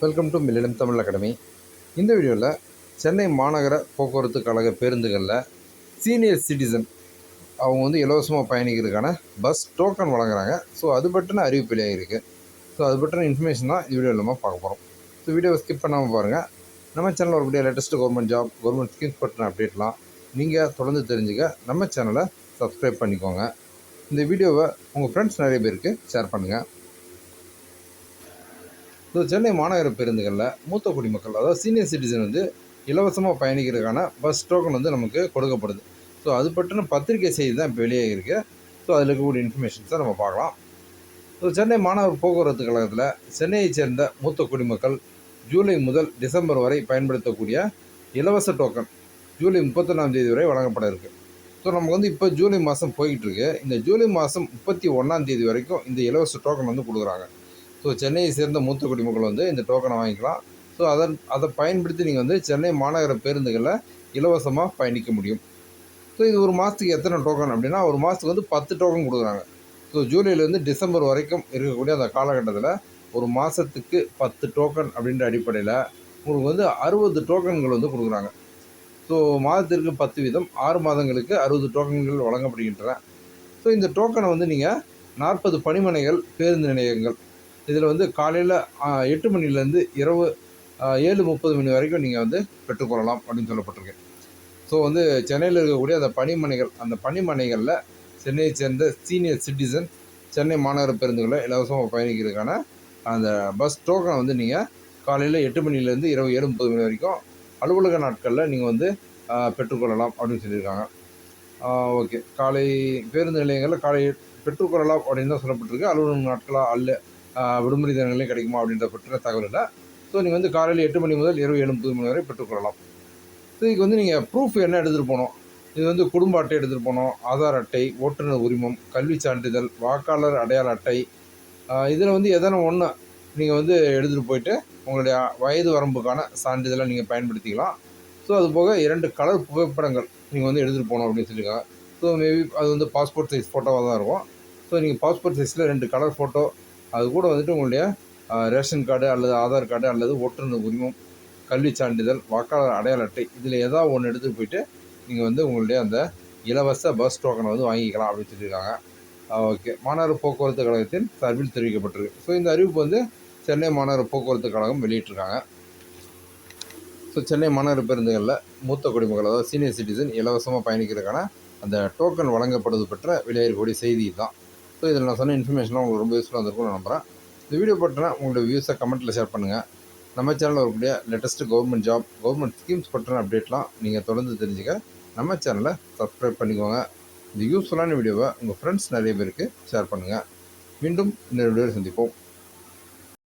Welcome to millennium Tamil academy. இந்த வீடியோவில் சென்னை மாநகர போக்குவரத்து கழக பேருந்துகளில் சீனியர் சிட்டிசன் அவங்க வந்து இலவசமாக பயணிக்கிறதுக்கான பஸ் டோக்கன் வழங்குறாங்க. ஸோ அது பற்றின அறிவிப்பு வெளியாக இருக்குது. ஸோ அது பற்றின இன்ஃபர்மேஷன் தான் இந்த வீடியோவில் நம்ம பார்க்க போகிறோம். ஸோ வீடியோவை ஸ்கிப் பண்ணாமல் பாருங்கள். நம்ம சேனலில் வரக்கூடிய latest government job, government schemes பற்றின அப்டேட்லாம் நீங்கள் தொடர்ந்து தெரிஞ்சுக்க நம்ம சேனலை சப்ஸ்கிரைப் பண்ணிக்கோங்க. இந்த வீடியோவை உங்கள் ஃப்ரெண்ட்ஸ் நிறைய பேருக்கு ஷேர் பண்ணுங்கள். ஸோ சென்னை மாநகர பேருந்துகளில் மூத்த குடிமக்கள், அதாவது சீனியர் சிட்டிசன் வந்து இலவசமாக பயணிக்கிறதுக்கான பஸ் டோக்கன் வந்து நமக்கு கொடுக்கப்படுது. ஸோ அது பற்றின பத்திரிகை செய்தி தான் இப்போ வெளியே இருக்குது. ஸோ அதில் இருக்கக்கூடிய இன்ஃபர்மேஷன்ஸை நம்ம பார்க்கலாம். ஸோ சென்னை மாநகர போக்குவரத்து கழகத்தில் சென்னையைச் சேர்ந்த மூத்த குடிமக்கள் ஜூலை முதல் டிசம்பர் வரை பயன்படுத்தக்கூடிய இலவச டோக்கன் ஜூலை 31 வரை வழங்கப்பட இருக்குது. ஸோ நமக்கு வந்து இப்போ ஜூலை மாதம் போய்கிட்டுருக்கு. இந்த ஜூலை மாதம் 31 வரைக்கும் இந்த இலவச டோக்கன் வந்து கொடுக்குறாங்க. ஸோ சென்னையை சேர்ந்த மூத்த குடிமக்கள் வந்து இந்த டோக்கனை வாங்கிக்கலாம். ஸோ அதை பயன்படுத்தி நீங்கள் வந்து சென்னை மாநகர பேருந்துகளில் இலவசமாக பயணிக்க முடியும். ஸோ இது ஒரு மாதத்துக்கு எத்தனை டோக்கன் அப்படின்னா, ஒரு மாதத்துக்கு வந்து 10 டோக்கன் கொடுக்குறாங்க. ஸோ ஜூலைலேருந்து டிசம்பர் வரைக்கும் இருக்கக்கூடிய அந்த காலகட்டத்தில் ஒரு மாதத்துக்கு 10 டோக்கன் அப்படின்ற அடிப்படையில் உங்களுக்கு வந்து 60 டோக்கன்கள் வந்து கொடுக்குறாங்க. ஸோ மாதத்திற்கு 10 வீதம் 6 மாதங்களுக்கு 60 டோக்கன்கள் வழங்கப்படுகின்றன. ஸோ இந்த டோக்கனை வந்து நீங்கள் 40 பணிமனைகள், பேருந்து நிலையங்கள், இதில் வந்து காலையில் 8 மணிலேருந்து இரவு 7:30 மணி வரைக்கும் நீங்கள் வந்து பெற்றுக்கொள்ளலாம் அப்படின்னு சொல்லப்பட்டிருக்கு. ஸோ வந்து சென்னையில் இருக்கக்கூடிய அந்த பணிமனைகளில் சென்னையை சேர்ந்த சீனியர் சிட்டிசன் சென்னை மாநகர பேருந்துகளில் இலவசமாக பயணிக்கிறதுக்கான அந்த பஸ் டோக்கனை வந்து நீங்கள் காலையில் 8 மணிலேருந்து இரவு 7:30 மணி வரைக்கும் அலுவலக நாட்களில் நீங்கள் வந்து பெற்றுக்கொள்ளலாம் அப்படின்னு சொல்லியிருக்காங்க. ஓகே, காலை பேருந்து நிலையங்களில் காலை பெற்றுக்கொள்ளலாம் அப்படின்னு தான் சொல்லப்பட்டிருக்கு. அலுவலக நாட்களாக அல்ல விடுமுறை தினங்களே கிடைக்குமா அப்படின்ற பற்றின தகவல் இல்லை. ஸோ நீங்கள் வந்து காலையில் 8 மணி முதல் இரவு 7:30 மணி வரை பெற்றுக்கொள்ளலாம். ஸோ இதுக்கு வந்து நீங்கள் ப்ரூஃப் என்ன எடுத்துகிட்டு போகணும்? இது வந்து குடும்ப அட்டை எடுத்துகிட்டு போகணும், ஆதார் அட்டை, ஓட்டுநர் உரிமம், கல்வி சான்றிதழ், வாக்காளர் அடையாள அட்டை. இதில் வந்து எதனா ஒன்று நீங்கள் வந்து எடுத்துகிட்டு போயிட்டு உங்களுடைய வயது வரம்புக்கான சான்றிதழை நீங்கள் பயன்படுத்திக்கலாம். ஸோ அது போக 2 கலர் புகைப்படங்கள் நீங்கள் வந்து எடுத்துகிட்டு போகணும் அப்படின்னு சொல்லியிருக்காங்க. ஸோ மேபி அது வந்து பாஸ்போர்ட் சைஸ் ஃபோட்டோவாக தான் இருக்கும். ஸோ நீங்கள் பாஸ்போர்ட் சைஸில் 2 கலர் ஃபோட்டோ, அது கூட வந்துட்டு உங்களுடைய ரேஷன் கார்டு அல்லது ஆதார் கார்டு அல்லது ஓட்டுநர் உரிமம், கல்வி சான்றிதழ், வாக்காளர் அடையாள அட்டை, இதில் ஏதாவது ஒன்று எடுத்துகிட்டு போயிட்டு நீங்கள் வந்து உங்களுடைய அந்த இலவச பஸ் டோக்கனை வந்து வாங்கிக்கலாம் அப்படின்னு சொல்லியிருக்காங்க. ஓகே, மாநகர போக்குவரத்து கழகத்தின் சார்பில் தெரிவிக்கப்பட்டிருக்கு. ஸோ இந்த அறிவிப்பு வந்து சென்னை மாநகர போக்குவரத்து கழகம் வெளியிட்டிருக்காங்க. ஸோ சென்னை மாநகர பேருந்துகளில் மூத்த குடிமக்கள், அதாவது சீனியர் சிட்டிசன் இலவசமாக பயணிக்கிறதுக்கான அந்த டோக்கன் வழங்கப்படுவது பற்ற வெளியாகக்கூடிய செய்தி தான். ஸோ இதில் நான் சொன்ன இன்ஃபர்மேஷன்லாம் உங்களுக்கு ரொம்ப யூஸ்ஃபுல்லாக இருந்திருக்கும்னு நம்புகிறேன். இந்த வீடியோ பற்றின உங்களுடைய வியூஸை கமெண்ட்டில் ஷேர் பண்ணுங்கள். நம்ம சேனலில் வரக்கூடிய latest government job, government schemes பற்றின அப்டேட்லாம் நீங்கள் தொடர்ந்து தெரிஞ்சுக்க நம்ம சேனலை சப்ஸ்கிரைப் பண்ணிக்கோங்க. இந்த யூஸ்ஃபுல்லான வீடியோவை உங்கள் ஃப்ரெண்ட்ஸ் நிறைய பேருக்கு ஷேர் பண்ணுங்கள். மீண்டும் இன்னொரு வீடியோவில் சந்திப்போம்.